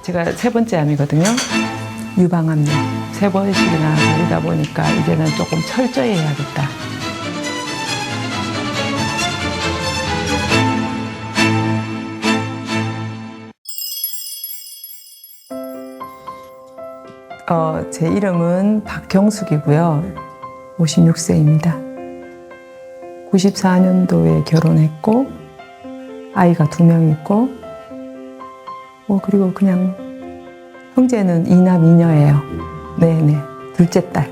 제가 세 번째 암이거든요. 유방암 세 번씩이나 걸리다 보니까 이제는 조금 철저히 해야겠다. 제 이름은 박경숙이고요. 56세입니다. 94년도에 결혼했고 아이가 2명 있고 그리고 그냥 형제는 2남 2녀예요. 네네. 둘째 딸.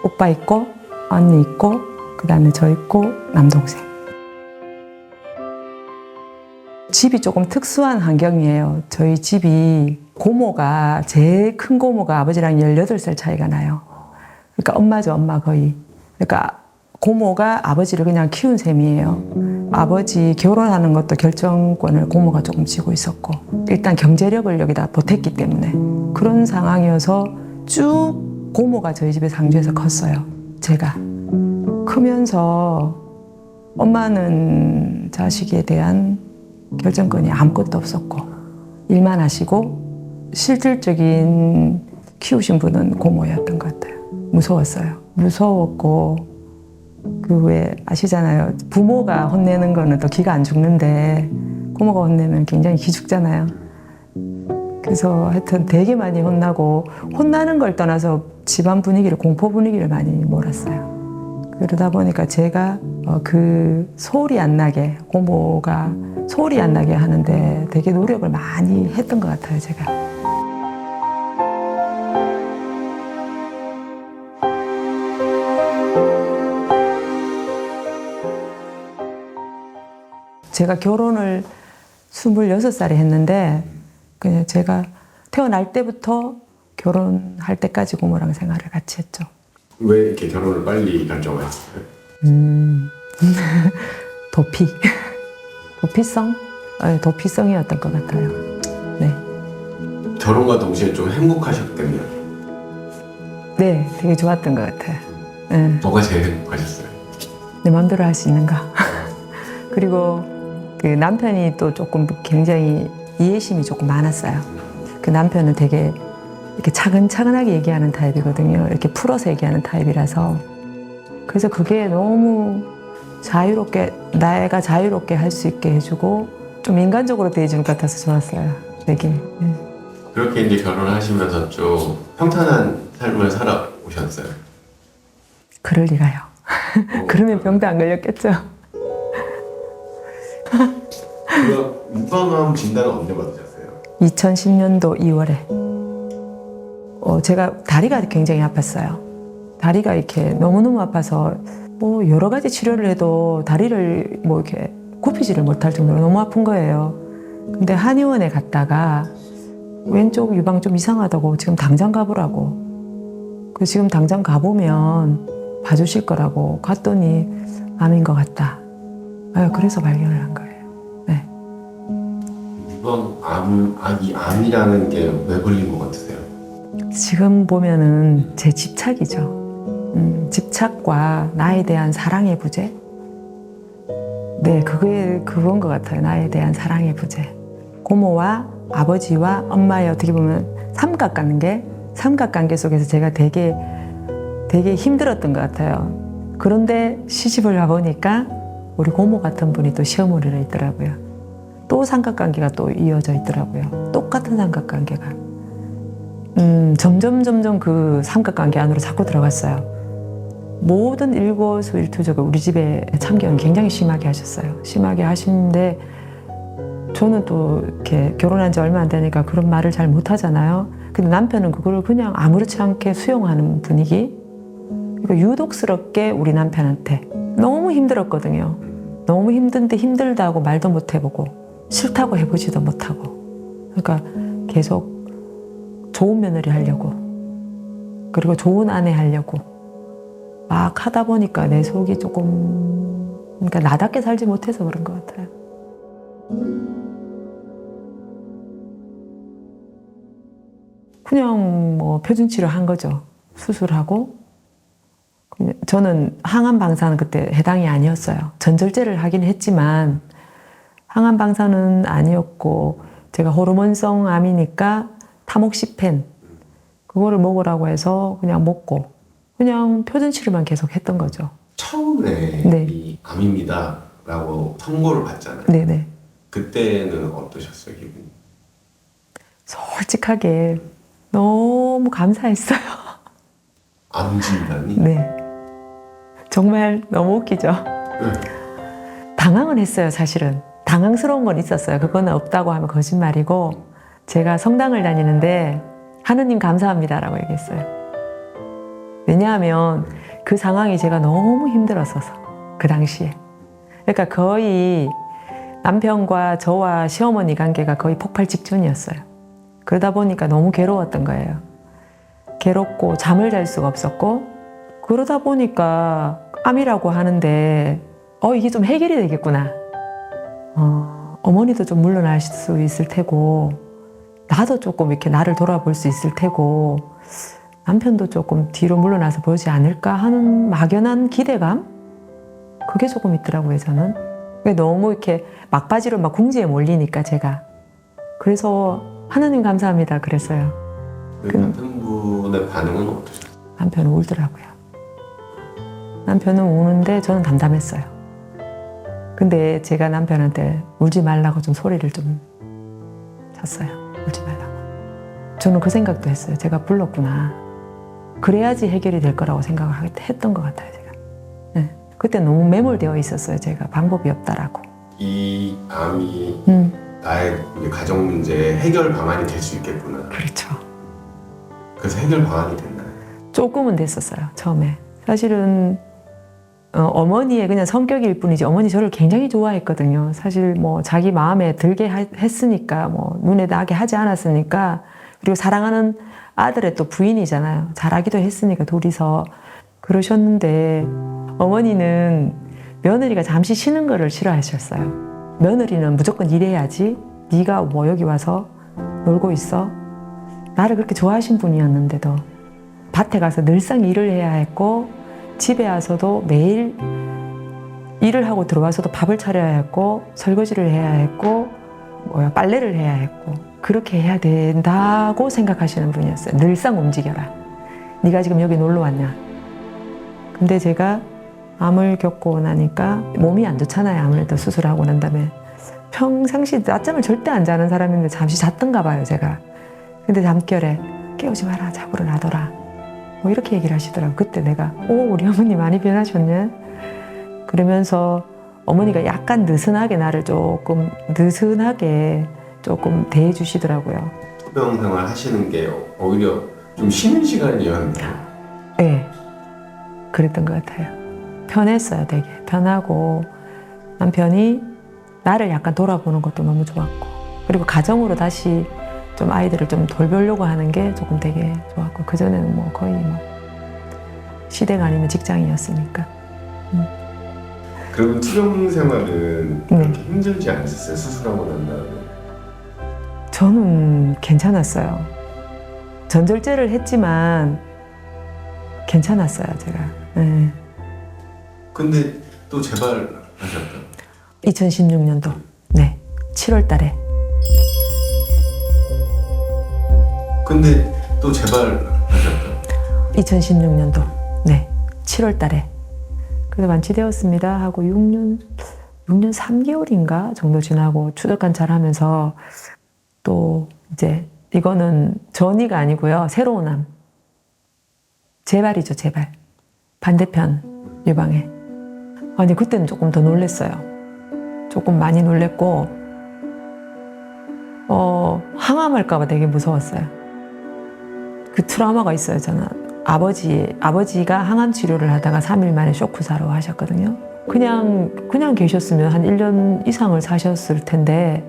오빠 있고 언니 있고 그 다음에 저 있고 남동생. 집이 조금 특수한 환경이에요. 저희 집이 고모가 제일 큰 고모가 아버지랑 18살 차이가 나요. 그러니까 엄마죠, 엄마 거의. 그러니까 고모가 아버지를 그냥 키운 셈이에요. 아버지 결혼하는 것도 결정권을 고모가 조금 쥐고 있었고 일단 경제력을 여기다 보탰기 때문에 그런 상황이어서 쭉 고모가 저희 집에 상주해서 컸어요. 제가 크면서 엄마는 자식에 대한 결정권이 아무것도 없었고 일만 하시고 실질적인 키우신 분은 고모였던 것 같아요. 무서웠어요. 무서웠고 그 왜 아시잖아요. 부모가 혼내는 거는 또 기가 안 죽는데 고모가 혼내면 굉장히 기 죽잖아요. 그래서 하여튼 되게 많이 혼나고 혼나는 걸 떠나서 집안 분위기를 공포 분위기를 많이 몰았어요. 그러다 보니까 제가 그 소리 안 나게 고모가 소리 안 나게 하는데 되게 노력을 많이 했던 것 같아요. 제가. 제가 결혼을 26살에 했는데 그냥 제가 태어날 때부터 결혼할 때까지 고모랑 생활을 같이 했죠. 왜 이렇게 결혼을 빨리 결정하셨어요? 도피성? 네, 도피성이었던 것 같아요. 네. 결혼과 동시에 좀 행복하셨겠네요. 네, 되게 좋았던 것 같아요. 네. 뭐가 제일 행복하셨어요? 내 마음대로 할 수 있는 거. 그리고 그 남편이 또 조금 굉장히 이해심이 조금 많았어요. 그 남편은 되게 이렇게 차근차근하게 얘기하는 타입이거든요. 이렇게 풀어서 얘기하는 타입이라서. 그래서 그게 너무 자유롭게, 내가 자유롭게 할 수 있게 해주고 좀 인간적으로 대해주는 것 같아서 좋았어요. 되게. 그렇게 이제 결혼을 하시면서 좀 평탄한 삶을 살아오셨어요? 그럴 리가요. 그러면 병도 안 걸렸겠죠. 그 유방암 진단은 언제 받으셨어요? 2010년도 2월에. 제가 다리가 굉장히 아팠어요. 다리가 이렇게 너무너무 아파서 여러 가지 치료를 해도 다리를 이렇게 굽히지를 못할 정도로 너무 아픈 거예요. 근데 한의원에 갔다가 왼쪽 유방 좀 이상하다고 지금 당장 가보라고. 지금 당장 가보면 봐주실 거라고 갔더니 암인 것 같다. 그래서 발견을 한 거예요. 네. 이 암이라는 게 왜 걸린 것 같으세요? 지금 보면은 제 집착이죠. 집착과 나에 대한 사랑의 부재. 네, 그건 것 같아요. 나에 대한 사랑의 부재. 고모와 아버지와 엄마의 어떻게 보면 삼각관계 속에서 제가 되게 힘들었던 것 같아요. 그런데 시집을 가보니까 우리 고모 같은 분이 또 시어머니로 있더라고요. 또 삼각관계가 또 이어져 있더라고요. 똑같은 삼각관계가. 점점 그 삼각관계 안으로 자꾸 들어갔어요. 모든 일거수일투족을 우리 집에 참견 굉장히 심하게 하셨어요. 심하게 하시는데 저는 또 이렇게 결혼한 지 얼마 안 되니까 그런 말을 잘 못하잖아요. 근데 남편은 그걸 그냥 아무렇지 않게 수용하는 분위기. 그리고 유독스럽게 우리 남편한테 너무 힘들었거든요. 너무 힘든데 힘들다고 말도 못 해보고 싫다고 해보지도 못하고 그러니까 계속 좋은 며느리 하려고 그리고 좋은 아내 하려고 막 하다 보니까 내 속이 조금 그러니까 나답게 살지 못해서 그런 것 같아요. 그냥 표준 치료한 거죠. 수술하고 저는 항암 방사는 그때 해당이 아니었어요. 전절제를 하긴 했지만 항암 방사는 아니었고 제가 호르몬성 암이니까 타목시펜 그거를 먹으라고 해서 그냥 먹고 그냥 표준 치료만 계속 했던 거죠. 처음에 네. 이 암입니다 라고 선고를 받잖아요. 네네. 그때는 어떠셨어요, 기분이? 솔직하게 너무 감사했어요. 암 진단이? 네. 정말 너무 웃기죠. 당황은 했어요, 사실은. 당황스러운 건 있었어요. 그거는 없다고 하면 거짓말이고, 제가 성당을 다니는데 하느님 감사합니다라고 얘기했어요. 왜냐하면 그 상황이 제가 너무 힘들었어서, 그 당시에. 그러니까 거의 남편과 저와 시어머니 관계가 거의 폭발 직전이었어요. 그러다 보니까 너무 괴로웠던 거예요. 괴롭고 잠을 잘 수가 없었고, 그러다 보니까 암이라고 하는데 이게 좀 해결이 되겠구나. 어머니도 좀 물러날 수 있을 테고, 나도 조금 이렇게 나를 돌아볼 수 있을 테고, 남편도 조금 뒤로 물러나서 보지 않을까 하는 막연한 기대감? 그게 조금 있더라고요, 저는. 너무 이렇게 막바지로 막 궁지에 몰리니까 제가. 그래서 하나님 감사합니다 그랬어요. 남편분의 반응은 어떠셨어요? 남편은 울더라고요. 남편은 우는데 저는 담담했어요. 근데 제가 남편한테 울지 말라고 좀 소리를 좀 쳤어요. 울지 말라고. 저는 그 생각도 했어요. 제가 불렀구나. 그래야지 해결이 될 거라고 생각했던 것 같아요, 제가. 네. 그때 너무 매몰되어 있었어요, 제가. 방법이 없다라고. 이 암이 나의 가정 문제의 해결 방안이 될 수 있겠구나. 그렇죠. 그래서 해결 방안이 됐나요? 조금은 됐었어요, 처음에. 사실은 어머니의 그냥 성격일 뿐이지 어머니 저를 굉장히 좋아했거든요. 사실 뭐 자기 마음에 들게 했으니까 뭐 눈에 나게 하지 않았으니까 그리고 사랑하는 아들의 또 부인이잖아요. 잘하기도 했으니까 둘이서 그러셨는데 어머니는 며느리가 잠시 쉬는 거를 싫어하셨어요. 며느리는 무조건 일해야지. 네가 뭐 여기 와서 놀고 있어. 나를 그렇게 좋아하신 분이었는데도 밭에 가서 늘상 일을 해야 했고 집에 와서도 매일 일을 하고 들어와서도 밥을 차려야 했고 설거지를 해야 했고 빨래를 해야 했고 그렇게 해야 된다고 생각하시는 분이었어요. 늘상 움직여라. 네가 지금 여기 놀러 왔냐. 근데 제가 암을 겪고 나니까 몸이 안 좋잖아요. 아무래도 수술하고 난 다음에 평상시 낮잠을 절대 안 자는 사람인데 잠시 잤던가 봐요, 제가. 근데 잠결에 깨우지 마라, 자고로 놔둬라. 뭐 이렇게 얘기를 하시더라고요. 그때 내가 우리 어머니 많이 변하셨네. 그러면서 어머니가 약간 느슨하게 나를 조금 느슨하게 조금 대해주시더라고요. 토병 생활 하시는 게 오히려 좀 쉬는 시간이었나요? 네, 그랬던 것 같아요. 편했어요, 되게. 편하고 남편이 나를 약간 돌아보는 것도 너무 좋았고 그리고 가정으로 다시 좀 아이들을 좀 돌보려고 하는 게 조금 되게 좋았고 그전에는 뭐 거의 뭐 시댁 아니면 직장이었으니까. 그럼 투병 생활은 그렇게 힘들지 않으셨어요? 수술하고 난 다음에? 저는 괜찮았어요. 전절제를 했지만 괜찮았어요, 제가. 네. 근데 또 재발하셨다. 2016년도 네 7월 달에. 근데 또 재발하셨다. 2016년도 네 7월 달에. 그래서 완치되었습니다 하고 6년 3개월인가 정도 지나고 추적 관찰하면서 또 이제 이거는 전이가 아니고요. 새로운 암. 재발이죠, 재발. 반대편 유방에. 아니 그때는 조금 더 놀랬어요. 조금 많이 놀랬고 항암할까 봐 되게 무서웠어요. 그 트라우마가 있어요, 저는. 아버지가 항암 치료를 하다가 3일 만에 쇼크사로 하셨거든요. 그냥 계셨으면 한 1년 이상을 사셨을 텐데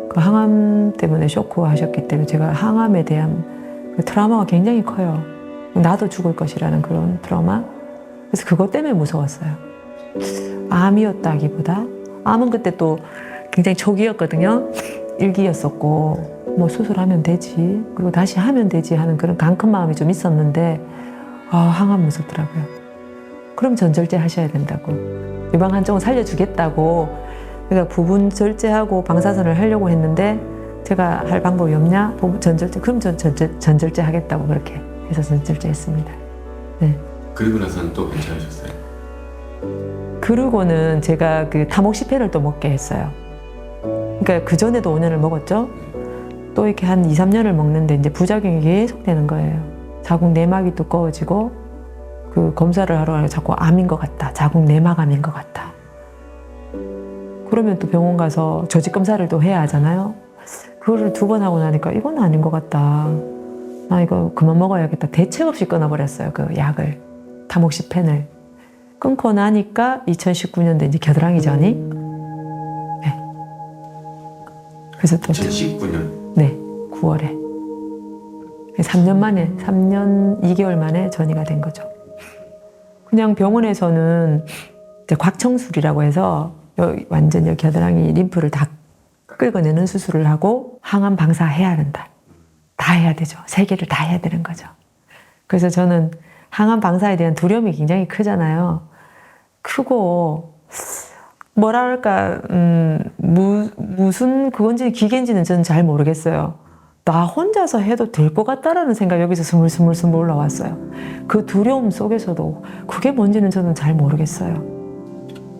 그 항암 때문에 쇼크하셨기 때문에 제가 항암에 대한 그 트라우마가 굉장히 커요. 나도 죽을 것이라는 그런 트라우마. 그래서 그것 때문에 무서웠어요. 암이었다기보다 암은 그때 또 굉장히 초기였거든요. 일기였었고 뭐 수술하면 되지 그리고 다시 하면 되지 하는 그런 강큰 마음이 좀 있었는데 항암 무섭더라고요. 그럼 전절제 하셔야 된다고. 유방 한쪽은 살려주겠다고. 그러니까 부분 절제하고 방사선을 하려고 했는데 제가 할 방법이 없냐? 전절제. 그럼 전 전절제 하겠다고 그렇게 해서 전절제 했습니다. 네. 그리고 나서는 또 괜찮으셨어요? 그러고는 제가 그 타모시펜을 또 먹게 했어요. 그러니까 그 전에도 5년을 먹었죠. 또 이렇게 한 2, 3년을 먹는데 이제 부작용이 계속 되는 거예요. 자궁 내막이 두꺼워지고 그 검사를 하러 가면 자꾸 암인 것 같다. 자궁 내막암인 것 같다. 그러면 또 병원 가서 조직 검사를 또 해야 하잖아요. 그거를 2번 하고 나니까 이건 아닌 것 같다. 나 이거 그만 먹어야겠다. 대책 없이 끊어버렸어요. 그 약을. 타모시펜을. 끊고 나니까 2019년도 이제 겨드랑이 전이. 네. 그래서 또 2019년? 네, 9월에 3년 만에 3년 2개월 만에 전이가 된 거죠. 그냥 병원에서는 이제 곽청술이라고 해서 완전 여기 겨드랑이 림프를 다 긁어내는 수술을 하고 항암 방사해야 한다. 다 해야 되죠. 3개를 다 해야 되는 거죠. 그래서 저는 항암 방사에 대한 두려움이 굉장히 크잖아요. 크고 뭐랄까 무슨 그건지 기계인지는 저는 잘 모르겠어요. 나 혼자서 해도 될 것 같다라는 생각이 여기서 스물스물 올라왔어요. 그 두려움 속에서도 그게 뭔지는 저는 잘 모르겠어요.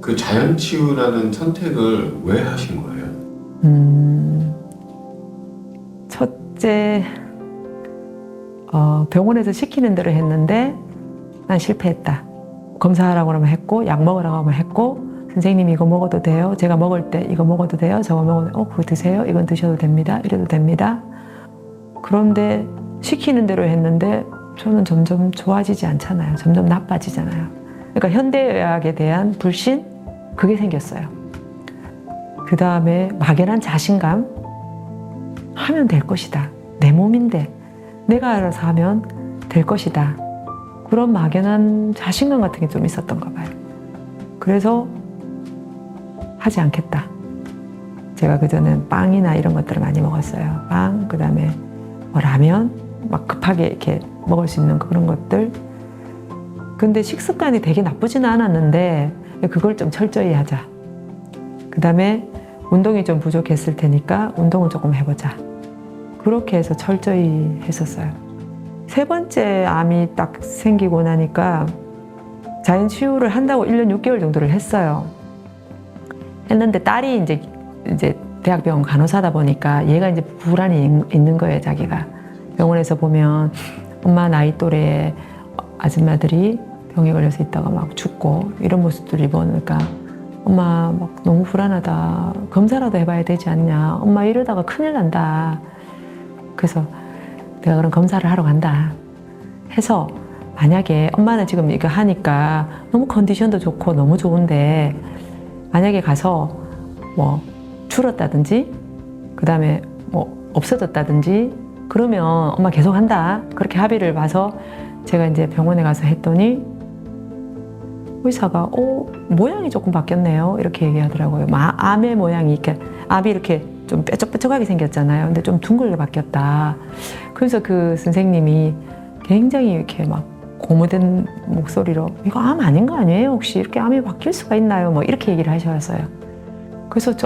그 자연치유라는 선택을 왜 하신 거예요? 첫째 병원에서 시키는 대로 했는데 난 실패했다. 검사하라고 하면 했고 약 먹으라고 하면 했고 선생님이 이거 먹어도 돼요. 제가 먹을 때 이거 먹어도 돼요. 저거 먹어도 돼요. 그거 드세요. 이건 드셔도 됩니다. 이래도 됩니다. 그런데 시키는 대로 했는데 저는 점점 좋아지지 않잖아요. 점점 나빠지잖아요. 그러니까 현대의학에 대한 불신? 그게 생겼어요. 그 다음에 막연한 자신감? 하면 될 것이다. 내 몸인데 내가 알아서 하면 될 것이다. 그런 막연한 자신감 같은 게 좀 있었던가 봐요. 그래서 하지 않겠다. 제가 그전엔 빵이나 이런 것들을 많이 먹었어요. 빵, 그 다음에 뭐 라면, 막 급하게 이렇게 먹을 수 있는 그런 것들. 근데 식습관이 되게 나쁘지는 않았는데 그걸 좀 철저히 하자. 그 다음에 운동이 좀 부족했을 테니까 운동을 조금 해보자. 그렇게 해서 철저히 했었어요. 3번째 암이 딱 생기고 나니까 자연치유를 한다고 1년 6개월 정도를 했어요. 했는데 딸이 이제 대학병원 간호사다 보니까 얘가 이제 불안이 있는 거예요, 자기가. 병원에서 보면 엄마 나이 또래 아줌마들이 병에 걸려서 있다가 막 죽고 이런 모습들을 보니까 엄마 막 너무 불안하다. 검사라도 해봐야 되지 않냐. 엄마 이러다가 큰일 난다. 그래서 내가 그럼 검사를 하러 간다 해서 만약에 엄마는 지금 이거 하니까 너무 컨디션도 좋고 너무 좋은데 만약에 가서 뭐 줄었다든지 그 다음에 뭐 없어졌다든지 그러면 엄마 계속 한다. 그렇게 합의를 봐서 제가 이제 병원에 가서 했더니 의사가 모양이 조금 바뀌었네요. 이렇게 얘기하더라고요. 암의 모양이 이렇게 암이 이렇게 좀 뾰족뾰족하게 생겼잖아요. 근데 좀 둥글게 바뀌었다. 그래서 그 선생님이 굉장히 이렇게 막 고무된 목소리로 이거 암 아닌 거 아니에요? 혹시 이렇게 암이 바뀔 수가 있나요? 뭐 이렇게 얘기를 하셨어요. 그래서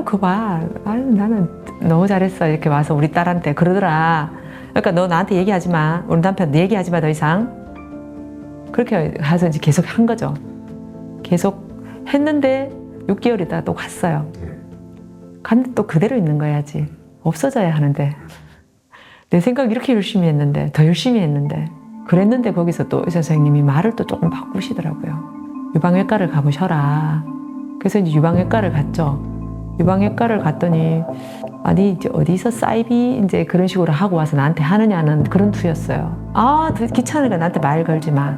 그거 봐. 나는 너무 잘했어. 이렇게 와서 우리 딸한테 그러더라. 그러니까 너 나한테 얘기하지 마. 우리 남편 얘기하지 마 더 이상. 그렇게 해서 이제 계속 한 거죠. 계속 했는데 6개월 있다가 또 갔어요. 갔는데 또 그대로 있는 거야지. 없어져야 하는데. 내 생각 이렇게 열심히 했는데, 더 열심히 했는데. 그랬는데 거기서 또 의사 선생님이 말을 또 조금 바꾸시더라고요. 유방외과를 가보셔라. 그래서 이제 유방외과를 갔죠. 유방외과를 갔더니 아니 이제 어디서 사이비 이제 그런 식으로 하고 와서 나한테 하느냐는 그런 투였어요. 귀찮으니까 나한테 말 걸지 마.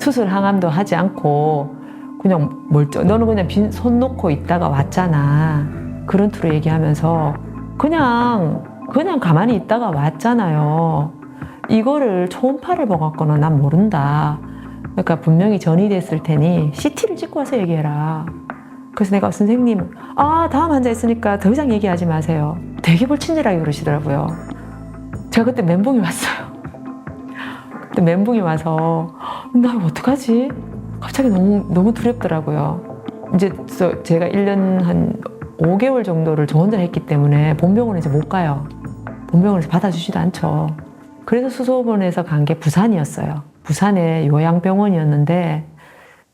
수술 항암도 하지 않고 그냥 너는 그냥 빈 손 놓고 있다가 왔잖아. 그런 투로 얘기하면서 그냥 가만히 있다가 왔잖아요. 이거를 초음파를 보고는 난 모른다. 그러니까 분명히 전이 됐을 테니 CT를 찍고 와서 얘기해라. 그래서 내가 선생님, 다음 환자 있으니까 더 이상 얘기하지 마세요. 되게 불친절하게 그러시더라고요. 제가 그때 멘붕이 왔어요. 그때 멘붕이 와서 나 어떡하지? 갑자기 너무 두렵더라고요. 이제 제가 1년 한 5개월 정도를 저 혼자 했기 때문에 본병원에 이제 못 가요. 본병원에서 받아주지도 않죠. 그래서 수소본에서 간 게 부산이었어요. 부산에 요양병원이었는데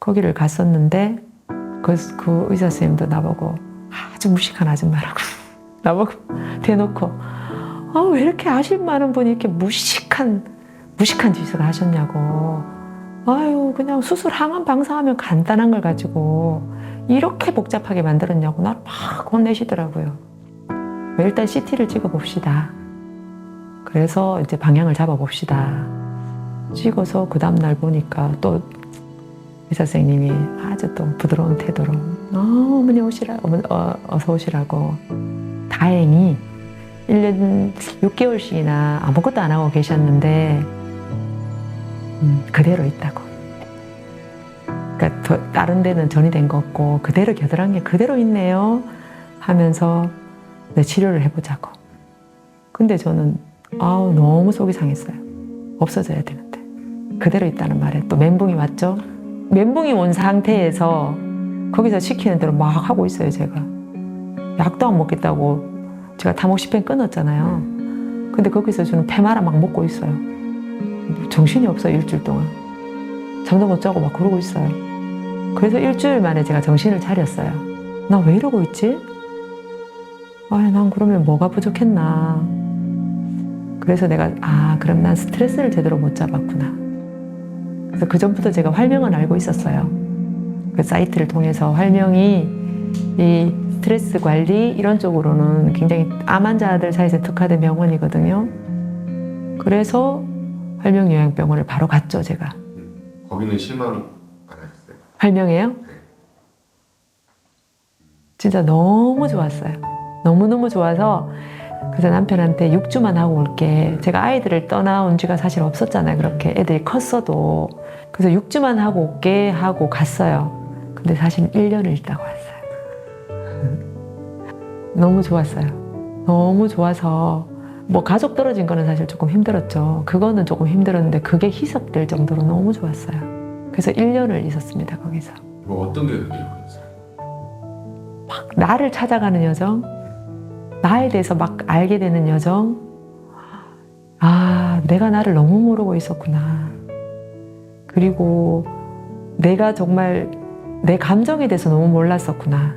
거기를 갔었는데 그 의사 선생님도 나보고 아주 무식한 아줌마라고 나보고 대놓고 왜 이렇게 아실 많은 분이 이렇게 무식한 짓을 하셨냐고. 아유 그냥 수술 항암 방사하면 간단한 걸 가지고 이렇게 복잡하게 만들었냐고 나를 막 혼내시더라고요. 일단 CT를 찍어봅시다. 그래서 이제 방향을 잡아봅시다. 찍어서 그 다음날 보니까 또 의사 선생님이 아주 또 부드러운 태도로 어머니 어서 오시라고. 다행히 1년 6개월씩이나 아무것도 안 하고 계셨는데 그대로 있다고. 그러니까 다른 데는 전이 된 거 없고 그대로 겨드랑이 게 그대로 있네요 하면서 내 치료를 해보자고. 근데 저는 너무 속이 상했어요. 없어져야 되는데 그대로 있다는 말에 또 멘붕이 왔죠. 멘붕이 온 상태에서 거기서 시키는 대로 막 하고 있어요. 제가 약도 안 먹겠다고 제가 타모시펜 끊었잖아요. 근데 거기서 저는 페마라 막 먹고 있어요. 정신이 없어요. 일주일 동안 잠도 못 자고 막 그러고 있어요. 그래서 일주일 만에 제가 정신을 차렸어요. 나 왜 이러고 있지? 난 그러면 뭐가 부족했나. 그래서 내가 그럼 난 스트레스를 제대로 못 잡았구나. 그래서 그 전부터 제가 활명은 알고 있었어요. 그 사이트를 통해서 활명이 이 스트레스 관리 이런 쪽으로는 굉장히 암 환자들 사이에서 특화된 병원이거든요. 그래서 활명요양병원을 바로 갔죠, 제가. 거기는 실망 안 하셨어요? 활명이에요? 진짜 너무 좋았어요. 너무너무 좋아서 그래서 남편한테 6주만 하고 올게. 제가 아이들을 떠나온 지가 사실 없었잖아요. 그렇게 애들이 컸어도. 그래서 6주만 하고 올게 하고 갔어요. 근데 사실 1년을 있다가 왔어요. 너무 좋았어요. 너무 좋아서 뭐 가족 떨어진 거는 사실 조금 힘들었죠. 그거는 조금 힘들었는데 그게 희석될 정도로 너무 좋았어요. 그래서 1년을 있었습니다. 거기서. 뭐 어떤 게 그렇게 좋았어요? 막 나를 찾아가는 여정, 나에 대해서 막 알게 되는 여정. 내가 나를 너무 모르고 있었구나. 그리고 내가 정말 내 감정에 대해서 너무 몰랐었구나.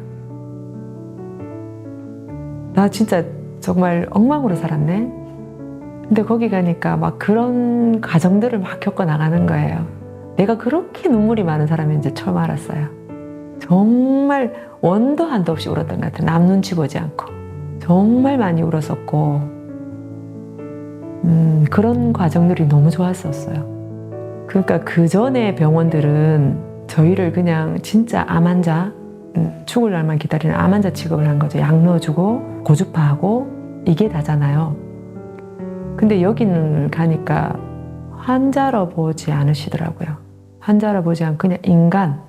나 진짜 정말 엉망으로 살았네. 근데 거기 가니까 막 그런 과정들을 막 겪어 나가는 거예요. 내가 그렇게 눈물이 많은 사람인지 처음 알았어요. 정말 원도 한도 없이 울었던 것 같아요. 남 눈치 보지 않고. 정말 많이 울었었고 그런 과정들이 너무 좋았었어요. 그러니까 그 전에 병원들은 저희를 그냥 진짜 암 환자, 죽을 날만 기다리는 암 환자 취급을 한 거죠. 약 넣어주고 고주파하고 이게 다잖아요. 근데 여기는 가니까 환자로 보지 않으시더라고요. 환자로 보지 않고 그냥 인간,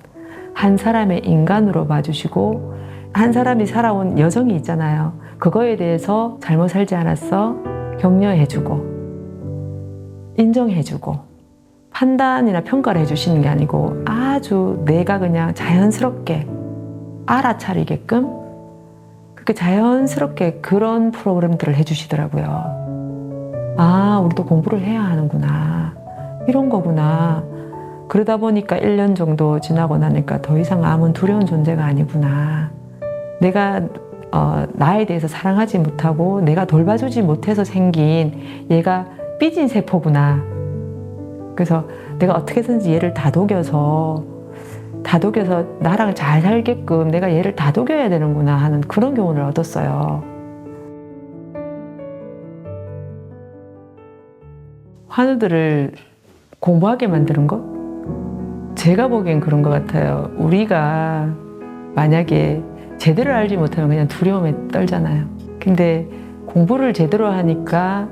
한 사람의 인간으로 봐주시고 한 사람이 살아온 여정이 있잖아요. 그거에 대해서 잘못 살지 않았어 격려해주고 인정해주고 판단이나 평가를 해주시는 게 아니고 아주 내가 그냥 자연스럽게 알아차리게끔 그렇게 자연스럽게 그런 프로그램들을 해주시더라고요. 우리도 공부를 해야 하는구나. 이런 거구나. 그러다 보니까 1년 정도 지나고 나니까 더 이상 암은 두려운 존재가 아니구나. 내가 나에 대해서 사랑하지 못하고 내가 돌봐주지 못해서 생긴 얘가 삐진 세포구나. 그래서 내가 어떻게든지 얘를 다독여서 나랑 잘 살게끔 내가 얘를 다독여야 되는구나 하는 그런 교훈을 얻었어요. 환우들을 공부하게 만드는 것? 제가 보기엔 그런 것 같아요. 우리가 만약에 제대로 알지 못하면 그냥 두려움에 떨잖아요. 근데 공부를 제대로 하니까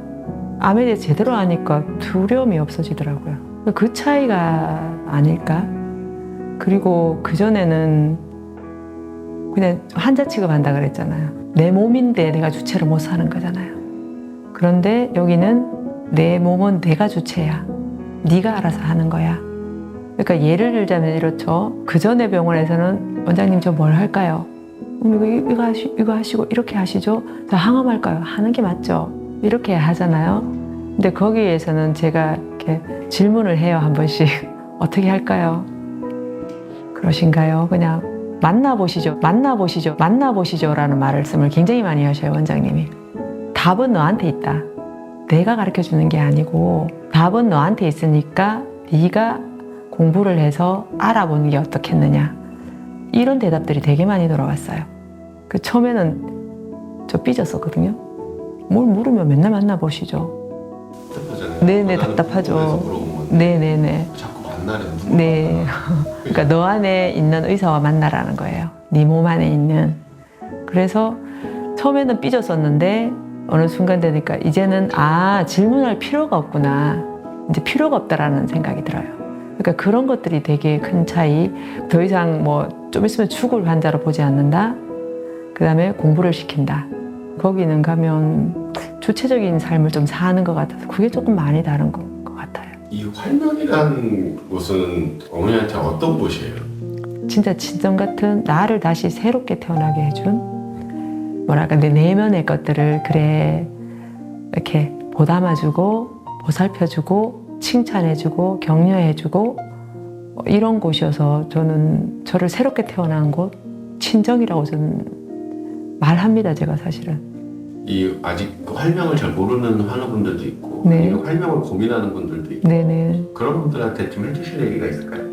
암에 대해서 제대로 하니까 두려움이 없어지더라고요. 그 차이가 아닐까? 그리고 그전에는 그냥 환자 취급한다 그랬잖아요. 내 몸인데 내가 주체를 못 사는 거잖아요. 그런데 여기는 내 몸은 내가 주체야. 네가 알아서 하는 거야. 그러니까 예를 들자면 이렇죠. 그전에 병원에서는 원장님 저 뭘 할까요? 이거 하시고 이렇게 하시죠. 자, 항암할까요? 하는 게 맞죠. 이렇게 하잖아요. 근데 거기에서는 제가 이렇게 질문을 해요. 한 번씩. 어떻게 할까요? 그러신가요? 그냥 만나보시죠. 라는 말씀을 굉장히 많이 하셔요. 원장님이. 답은 너한테 있다. 내가 가르쳐주는 게 아니고 답은 너한테 있으니까 네가 공부를 해서 알아보는 게 어떻겠느냐. 이런 대답들이 되게 많이 돌아왔어요. 그 처음에는 저 삐졌었거든요. 뭘 물으면 맨날 만나보시죠. 답답하잖아요. 네네, 나는 답답하죠. 궁금해서 물어본 건데 네네네. 자꾸 만나래. 누구 네. 그러니까 너 안에 있는 의사와 만나라는 거예요. 네 몸 안에 있는. 그래서 처음에는 삐졌었는데 어느 순간 되니까 이제는 질문할 필요가 없구나. 이제 필요가 없다라는 생각이 들어요. 그러니까 그런 것들이 되게 큰 차이. 더 이상 좀 있으면 죽을 환자로 보지 않는다. 그 다음에 공부를 시킨다. 거기는 가면 주체적인 삶을 좀 사는 것 같아서 그게 조금 많이 다른 것 같아요. 이 활명이라는 곳은 어머니한테 어떤 곳이에요? 진짜 진정 같은 나를 다시 새롭게 태어나게 해준 내 내면의 것들을 그래 이렇게 보담아주고 보살펴주고 칭찬해주고 격려해주고 이런 곳이어서 저는 저를 새롭게 태어난 곳 친정이라고 저는 말합니다. 제가 사실은. 아직 활명을 잘 모르는 환우분들도 있고 네. 아니면 활명을 고민하는 분들도 있고 네네. 그런 분들한테 좀 해주실 얘기가 있을까요?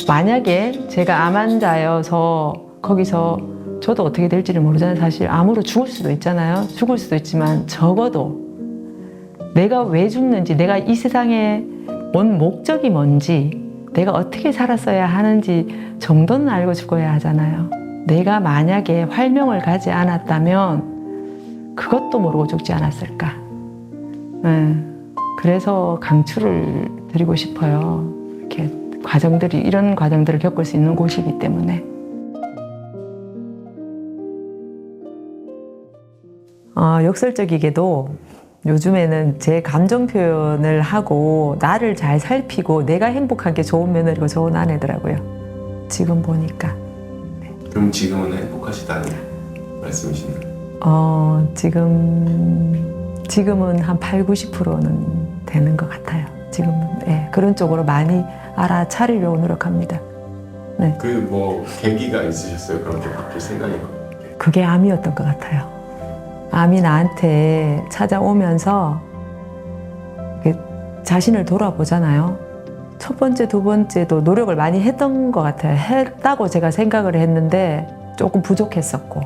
만약에 제가 암 환자여서 거기서 저도 어떻게 될지를 모르잖아요. 사실 암으로 죽을 수도 있잖아요. 죽을 수도 있지만 적어도 내가 왜 죽는지, 내가 이 세상에 온 목적이 뭔지, 내가 어떻게 살았어야 하는지 정도는 알고 죽어야 하잖아요. 내가 만약에 활명을 가지 않았다면 그것도 모르고 죽지 않았을까. 그래서 강추를 드리고 싶어요. 이렇게 이런 과정들을 겪을 수 있는 곳이기 때문에. 역설적이게도 요즘에는 제 감정 표현을 하고 나를 잘 살피고 내가 행복한 게 좋은 며느리고 좋은 아내더라고요. 지금 보니까. 그럼 지금은 행복하시다는 말씀이신가요? 지금은 한 80~90%는 되는 것 같아요. 지금은 그런 쪽으로 많이 알아차리려고 노력합니다. 네. 계기가 있으셨어요? 그렇게 바뀔 생각이? 그게 암이었던 것 같아요. 암이 나한테 찾아오면서 자신을 돌아보잖아요. 첫 번째, 두 번째도 노력을 많이 했던 것 같아요. 했다고 제가 생각을 했는데 조금 부족했었고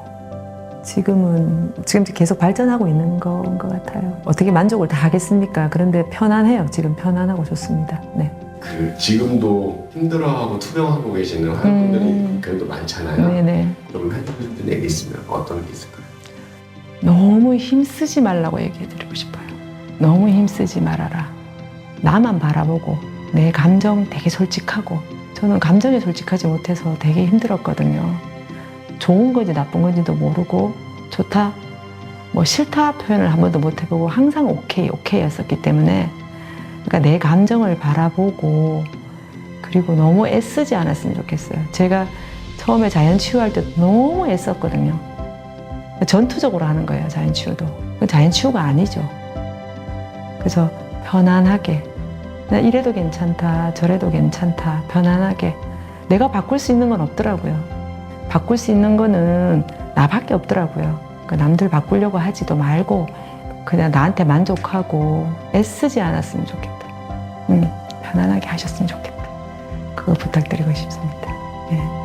지금 계속 발전하고 있는 건 것 같아요. 어떻게 만족을 다 하겠습니까? 그런데 편안해요. 지금 편안하고 좋습니다. 네. 지금도 힘들어하고 투병하고 계시는 환우분들이 그래도 많잖아요. 네네. 그럼 해주고 싶은 얘기 있으면 어떤 게 있을까요? 너무 힘쓰지 말라고 얘기해드리고 싶어요. 너무 힘쓰지 말아라. 나만 바라보고 내 감정 되게 솔직하고 저는 감정에 솔직하지 못해서 되게 힘들었거든요. 좋은 건지 나쁜 건지도 모르고 좋다, 싫다 표현을 한 번도 못 해보고 항상 오케이였었기 때문에 그러니까 내 감정을 바라보고 그리고 너무 애쓰지 않았으면 좋겠어요. 제가 처음에 자연치유할 때 너무 애썼거든요. 전투적으로 하는 거예요, 자연치유도. 그건 자연치유가 아니죠. 그래서 편안하게 이래도 괜찮다, 저래도 괜찮다, 편안하게. 내가 바꿀 수 있는 건 없더라고요. 바꿀 수 있는 거는 나밖에 없더라고요. 남들 바꾸려고 하지도 말고 그냥 나한테 만족하고 애쓰지 않았으면 좋겠다. 편안하게 하셨으면 좋겠다. 그거 부탁드리고 싶습니다. 예.